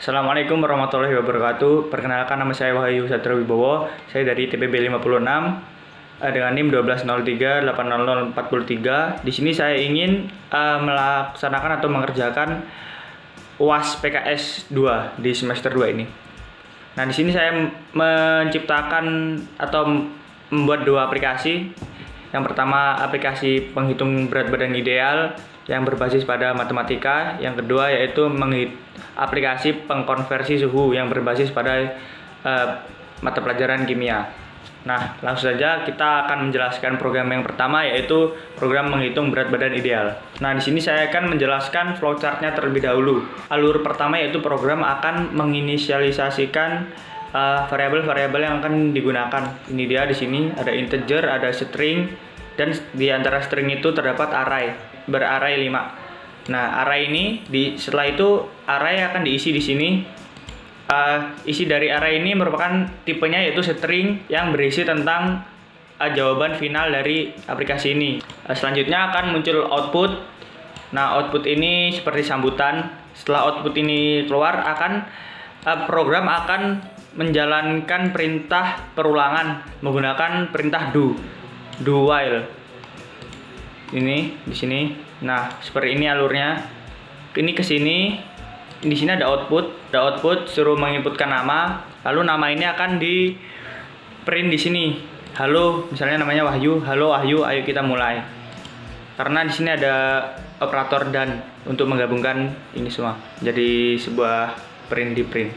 Assalamualaikum warahmatullahi wabarakatuh. Perkenalkan, nama saya Wahyu Satrio Wibowo. Saya dari TPB 56 dengan NIM 120380043. Di sini saya ingin melaksanakan atau mengerjakan UAS PKS 2 di semester 2 ini. Nah, di sini saya menciptakan atau membuat dua aplikasi. Yang pertama, aplikasi penghitung berat badan ideal yang berbasis pada matematika. Yang kedua yaitu aplikasi pengkonversi suhu yang berbasis pada mata pelajaran kimia. Nah, langsung saja kita akan menjelaskan program yang pertama, yaitu program menghitung berat badan ideal. Nah, di sini saya akan menjelaskan flowchart-nya terlebih dahulu. Alur pertama yaitu program akan menginisialisasikan variabel-variabel yang akan digunakan. Ini dia, di sini ada integer, ada string, dan di antara string itu terdapat array, berarray 5. Nah, array ini setelah itu array akan diisi di sini. Isi dari array ini merupakan tipenya yaitu string yang berisi tentang jawaban final dari aplikasi ini. Selanjutnya akan muncul output. Nah, output ini seperti sambutan. Setelah output ini keluar, program akan menjalankan perintah perulangan menggunakan perintah do while. Ini di sini. Nah, seperti ini alurnya. Ini ke sini. Di sini ada output, suruh menginputkan nama, lalu nama ini akan di print di sini. Halo, misalnya namanya Wahyu. Halo Wahyu, ayo kita mulai. Karena di sini ada operator dan untuk menggabungkan ini semua jadi sebuah print di print.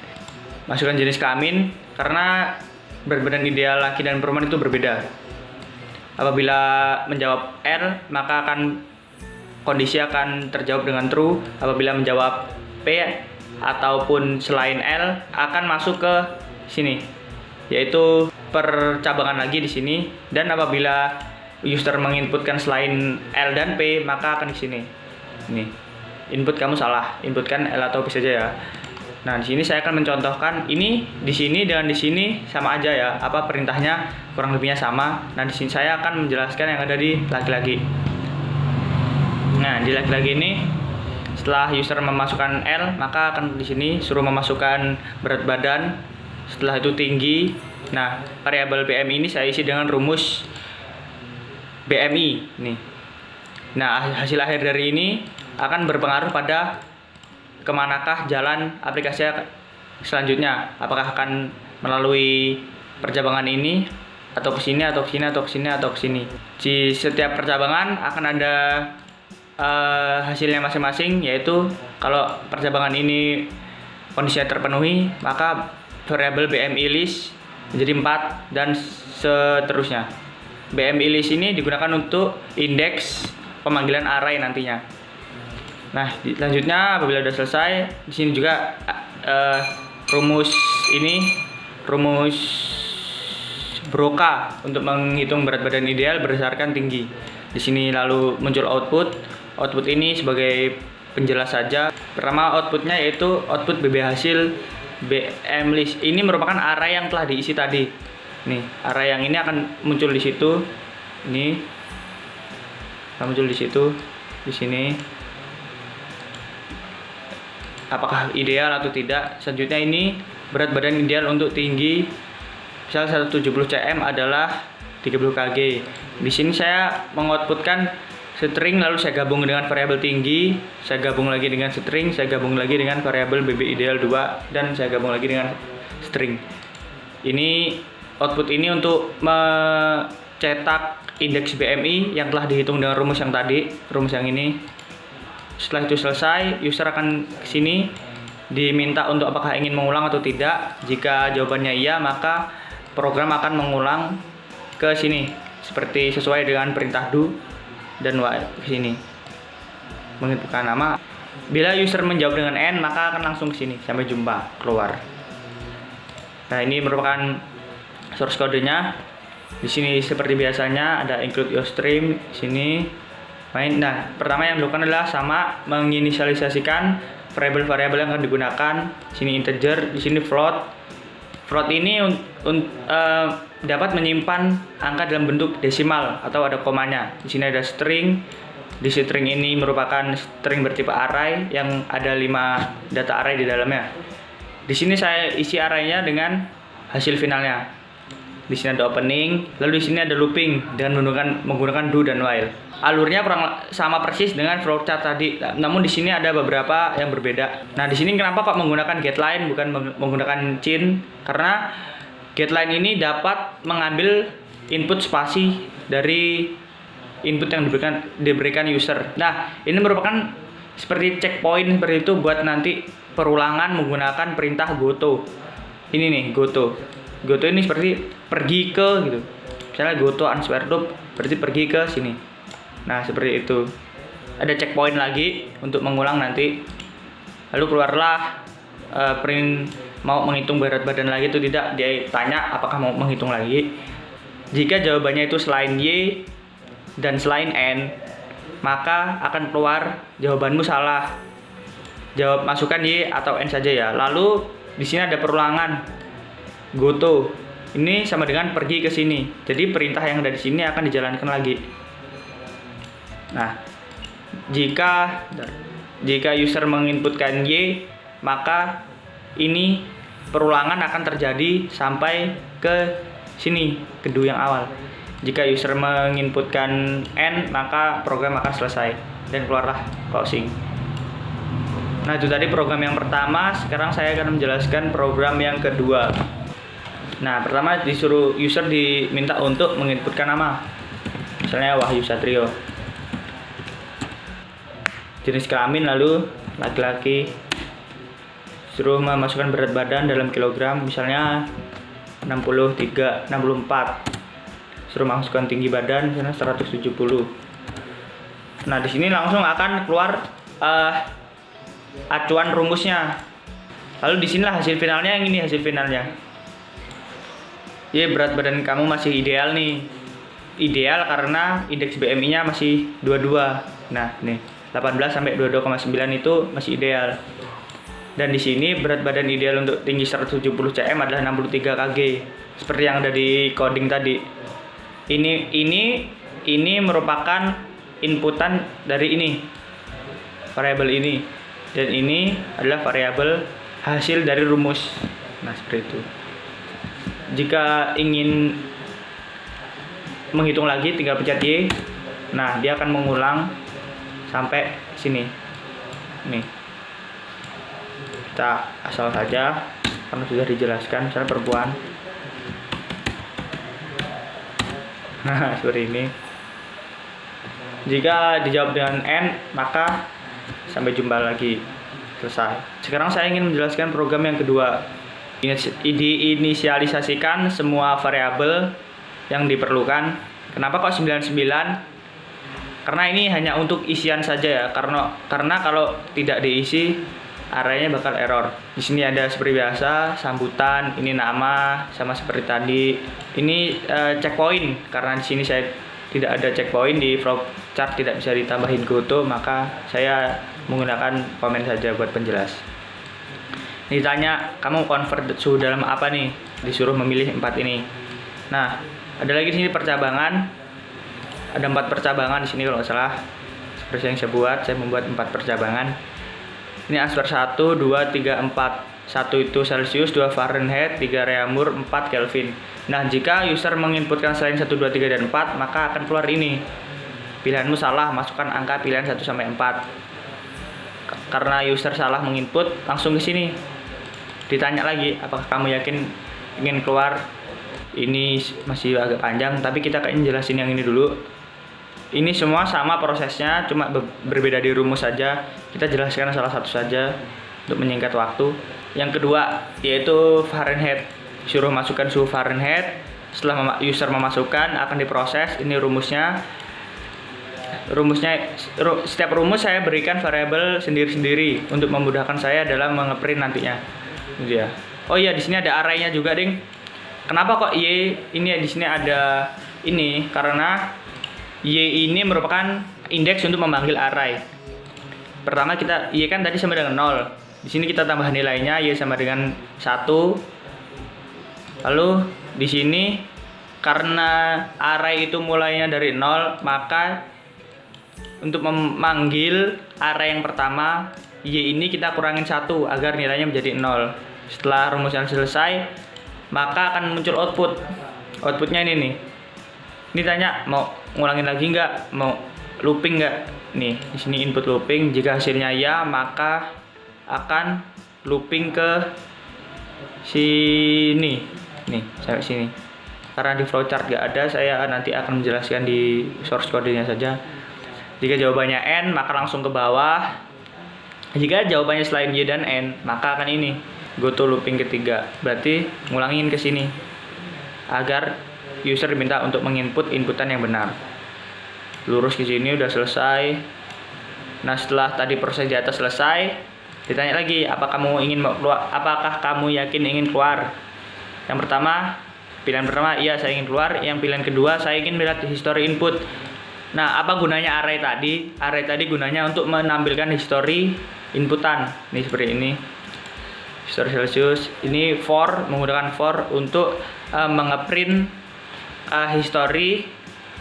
Masukkan jenis kelamin karena berat badan ideal laki dan perempuan itu berbeda. Apabila menjawab R, maka kondisi akan terjawab dengan true. Apabila menjawab P ataupun selain L akan masuk ke sini, yaitu percabangan lagi di sini. Dan apabila user menginputkan selain L dan P, maka akan di sini. Ini input kamu salah, inputkan L atau P saja ya. Nah, di sini saya akan mencontohkan ini di sini dengan di sini sama aja ya, perintahnya kurang lebihnya sama. Nah, di sini saya akan menjelaskan yang ada di laki-laki. Nah, di laki-laki ini setelah user memasukkan L, maka akan di sini suruh memasukkan berat badan, setelah itu tinggi. Nah, variabel BMI ini saya isi dengan rumus BMI nih. Nah, hasil akhir dari ini akan berpengaruh pada kemanakah jalan aplikasi selanjutnya. Apakah akan melalui percabangan ini atau ke sini atau ke sini atau ke sini atau ke sini. Di setiap percabangan akan ada hasilnya masing-masing, yaitu kalau percabangan ini kondisinya terpenuhi, maka variabel BMI list menjadi 4 dan seterusnya. BMI list ini digunakan untuk indeks pemanggilan array nantinya. Nah, selanjutnya apabila sudah selesai, di sini juga rumus Broca untuk menghitung berat badan ideal berdasarkan tinggi. Di sini lalu muncul output. Output ini sebagai penjelas saja. Pertama outputnya yaitu output BB hasil BM list. Ini merupakan array yang telah diisi tadi. Nih, array yang ini akan muncul di situ. Ini akan muncul di situ, di sini. Apakah ideal atau tidak? Selanjutnya ini berat badan ideal untuk tinggi. Misal 170 cm adalah 30 kg. Di sini saya mengoutputkan string, lalu saya gabung dengan variabel tinggi, saya gabung lagi dengan string, saya gabung lagi dengan variabel BB ideal 2, dan saya gabung lagi dengan string. Ini output ini untuk mencetak indeks BMI yang telah dihitung dengan rumus yang tadi, rumus yang ini. Setelah itu selesai, user akan ke sini diminta untuk apakah ingin mengulang atau tidak. Jika jawabannya iya, maka program akan mengulang ke sini seperti sesuai dengan perintah do dan while ke sini menginputkan nama. Bila user menjawab dengan N, maka akan langsung ke sini sampai jumpa keluar. Nah, ini merupakan source kodenya. Di sini seperti biasanya ada include your stream di sini. Nah, pertama yang dilakukan adalah sama menginisialisasikan variabel-variabel yang akan digunakan. Di sini integer, di sini float. Float ini dapat menyimpan angka dalam bentuk desimal atau ada komanya. Di sini ada string. Di string ini merupakan string bertipe array yang ada 5 data array di dalamnya. Di sini saya isi arraynya dengan hasil finalnya. Di sini ada opening, lalu di sini ada looping dengan menggunakan do dan while. Alurnya kurang sama persis dengan flowchart tadi, namun di sini ada beberapa yang berbeda. Nah, di sini kenapa kok menggunakan getLine bukan menggunakan chain? Karena getLine ini dapat mengambil input spasi dari input yang diberikan user. Nah, ini merupakan seperti checkpoint seperti itu buat nanti perulangan menggunakan perintah goto. Ini nih goto. Goto ini seperti pergi ke gitu. Misalnya goto unsquared loop berarti pergi ke sini. Nah, seperti itu. Ada checkpoint lagi untuk mengulang nanti. Lalu keluarlah print mau menghitung berat badan lagi itu tidak. Dia tanya apakah mau menghitung lagi. Jika jawabannya itu selain Y dan selain N, maka akan keluar jawabanmu salah. Masukkan Y atau N saja ya. Lalu di sini ada perulangan goto. Ini sama dengan pergi ke sini. Jadi perintah yang ada di sini akan dijalankan lagi. Nah, jika user menginputkan Y, maka ini perulangan akan terjadi sampai ke sini, ke do yang awal. Jika user menginputkan N, maka program akan selesai dan keluarlah closing. Nah, itu tadi program yang pertama. Sekarang saya akan menjelaskan program yang kedua. Nah, pertama disuruh user diminta untuk menginputkan nama. Misalnya Wahyu Satrio. Jenis kelamin, lalu laki-laki. Suruh memasukkan berat badan dalam kilogram, misalnya 64. Suruh masukkan tinggi badan misalnya 170. Nah, di sini langsung akan keluar acuan rumusnya. Lalu di sinilah hasil finalnya, yang ini hasil finalnya. Berat badan kamu masih ideal nih. Ideal karena indeks BMI-nya masih 22. Nah, nih 18 sampai 22,9 itu masih ideal. Dan di sini berat badan ideal untuk tinggi 170 cm adalah 63 kg. Seperti yang ada di coding tadi. Ini merupakan inputan dari ini, variabel ini, dan ini adalah variabel hasil dari rumus. Nah, seperti itu. Jika ingin menghitung lagi, tinggal pencet Y. Nah, dia akan mengulang sampai sini. Nih, kita asal saja karena sudah dijelaskan, misalnya perempuan. Nah, seperti ini. Jika dijawab dengan N, maka sampai jumpa lagi. Selesai. Sekarang saya ingin menjelaskan program yang kedua. Diinisialisasikan semua variabel yang diperlukan. Kenapa kok 99? Karena ini hanya untuk isian saja ya. Karena kalau tidak diisi, arraynya bakal error. Di sini ada seperti biasa, sambutan, ini nama sama seperti tadi. Ini checkpoint, karena di sini saya tidak ada checkpoint, di flowchart tidak bisa ditambahin goto, maka saya menggunakan komen saja buat penjelas. Ditanya, kamu convert suhu dalam apa nih? Disuruh memilih 4 ini. Nah, ada lagi di sini percabangan. Ada 4 percabangan di sini kalau nggak salah. Seperti yang saya buat, saya membuat 4 percabangan. Ini answer 1, 2, 3, 4. 1 itu Celsius, 2 Fahrenheit, 3 Reaumur, 4 Kelvin. Nah, jika user menginputkan selain 1, 2, 3, dan 4, maka akan keluar ini. Pilihanmu salah, masukkan angka pilihan 1 sampai 4. Karena user salah menginput, langsung ke sini. Ditanya lagi, apakah kamu yakin ingin keluar? Ini masih agak panjang, tapi kita kayaknya jelasin yang ini dulu. Ini semua sama prosesnya, cuma berbeda di rumus saja. Kita jelaskan salah satu saja untuk menyingkat waktu. Yang kedua yaitu Fahrenheit. Suruh masukkan suhu Fahrenheit. Setelah user memasukkan, akan diproses. Ini rumusnya. Setiap rumus saya berikan variabel sendiri-sendiri untuk memudahkan saya dalam mengeprint nantinya. Gitu ya. Oh iya, di sini ada arraynya juga, ding. Kenapa kok Y ini di sini ada ini? Karena Y ini merupakan indeks untuk memanggil array. Pertama Y kan tadi sama dengan 0. Di sini kita tambah nilainya, Y sama dengan 1. Lalu di sini karena array itu mulainya dari 0, maka untuk memanggil array yang pertama Y ini kita kurangin 1 agar nilainya menjadi 0. Setelah rumusnya selesai, maka akan muncul output. Outputnya ini nih. Ini tanya mau ngulangin lagi nggak, mau looping nggak. Nih di sini input looping. Jika hasilnya ya, maka akan looping ke sini. Nih sampai sini. Karena di flowchart nggak ada, saya nanti akan menjelaskan di source code-nya saja. Jika jawabannya N, maka langsung ke bawah. Jika jawabannya selain Y dan N, maka akan ini go to looping ketiga. Berarti ngulangin ke sini agar user diminta untuk menginput inputan yang benar. Lurus ke sini udah selesai. Nah, setelah tadi proses di atas selesai, ditanya lagi, apakah kamu yakin ingin keluar? Yang pertama, pilihan pertama, iya saya ingin keluar. Yang pilihan kedua, saya ingin melihat history input. Nah, apa gunanya array tadi? Array tadi gunanya untuk menampilkan history inputan. Ini seperti ini. History Celsius. Ini for, menggunakan for untuk mengeprint history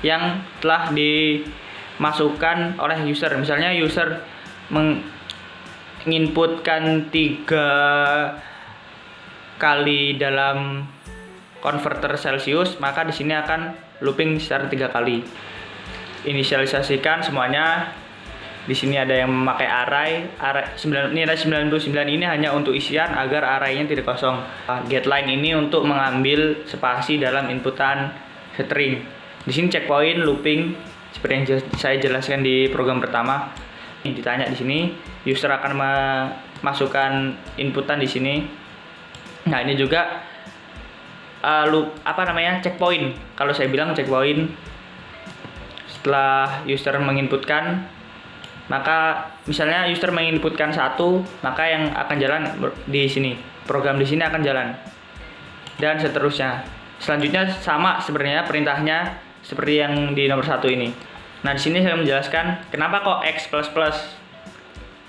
yang telah dimasukkan oleh user. Misalnya user menginputkan 3 kali dalam converter Celsius, maka di sini akan looping secara 3 kali. Inisialisasikan semuanya. Di sini ada yang memakai array nilai 99 ini hanya untuk isian agar arraynya tidak kosong. GetLine ini untuk mengambil spasi dalam inputan string. Di sini checkpoint, looping seperti yang saya jelaskan di program pertama. Ini ditanya di sini, user akan memasukkan inputan di sini. Nah, ini juga checkpoint. Kalau saya bilang checkpoint, setelah user menginputkan, maka misalnya user menginputkan 1, maka yang akan jalan di sini, program di sini akan jalan, dan seterusnya. Selanjutnya sama sebenarnya perintahnya seperti yang di nomor 1 ini. Nah, di sini saya menjelaskan kenapa kok x++.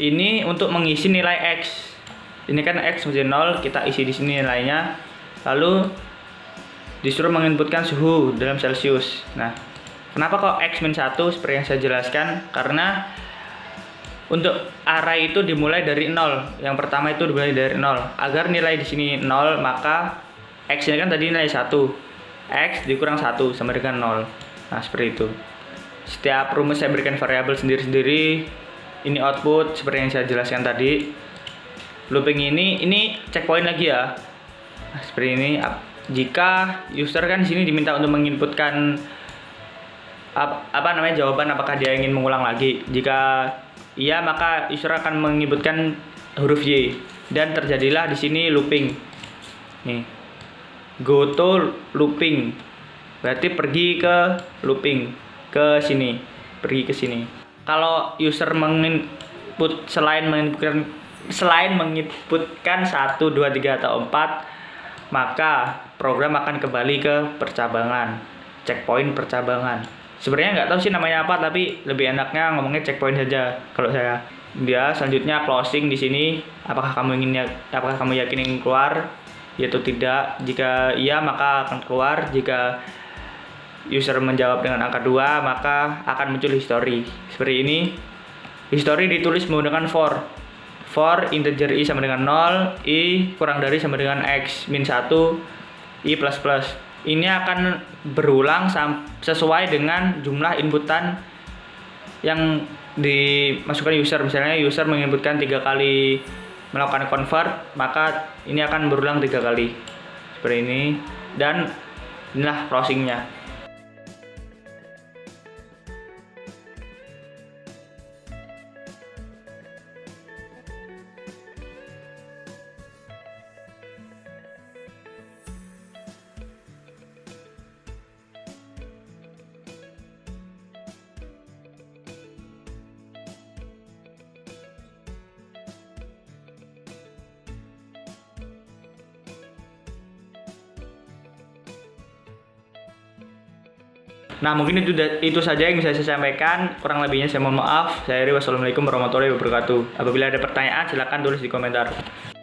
Ini untuk mengisi nilai x. Ini kan x menjadi 0, kita isi di sini nilainya. Lalu disuruh menginputkan suhu dalam Celsius. Nah, kenapa kok x-1 seperti yang saya jelaskan? Karena untuk array itu dimulai dari 0. Yang pertama itu dimulai dari 0. Agar nilai di sini 0, maka x-nya kan tadi nilai 1. X dikurang 1 sama dengan 0. Nah, seperti itu. Setiap rumus saya berikan variabel sendiri-sendiri. Ini output seperti yang saya jelaskan tadi. Looping ini checkpoint lagi ya. Nah, seperti ini. Jika user kan di sini diminta untuk menginputkan jawaban apakah dia ingin mengulang lagi. Jika iya, maka user akan menginputkan huruf Y dan terjadilah di sini looping. Nih. Go to looping. Berarti pergi ke looping ke sini, pergi ke sini. Kalau user menginput selain menginputkan 1, 2, 3 atau 4, maka program akan kembali ke percabangan, checkpoint percabangan. Sebenarnya nggak tahu sih namanya apa, tapi lebih enaknya ngomongnya checkpoint saja kalau saya. Dia selanjutnya closing di sini. Apakah kamu yakin ingin keluar? Ya atau tidak. Jika iya, maka akan keluar. Jika user menjawab dengan angka 2, maka akan muncul history. Seperti ini. History ditulis menggunakan for. For integer i sama dengan 0, i kurang dari sama dengan x min 1, i plus plus. Ini akan berulang sesuai dengan jumlah inputan yang dimasukkan user. Misalnya user menginputkan 3 kali melakukan convert, maka ini akan berulang 3 kali seperti ini, dan inilah closingnya. Nah, mungkin itu saja yang bisa saya sampaikan. Kurang lebihnya saya mohon maaf. Saya Eri, wassalamualaikum warahmatullahi wabarakatuh. Apabila ada pertanyaan, silakan tulis di komentar.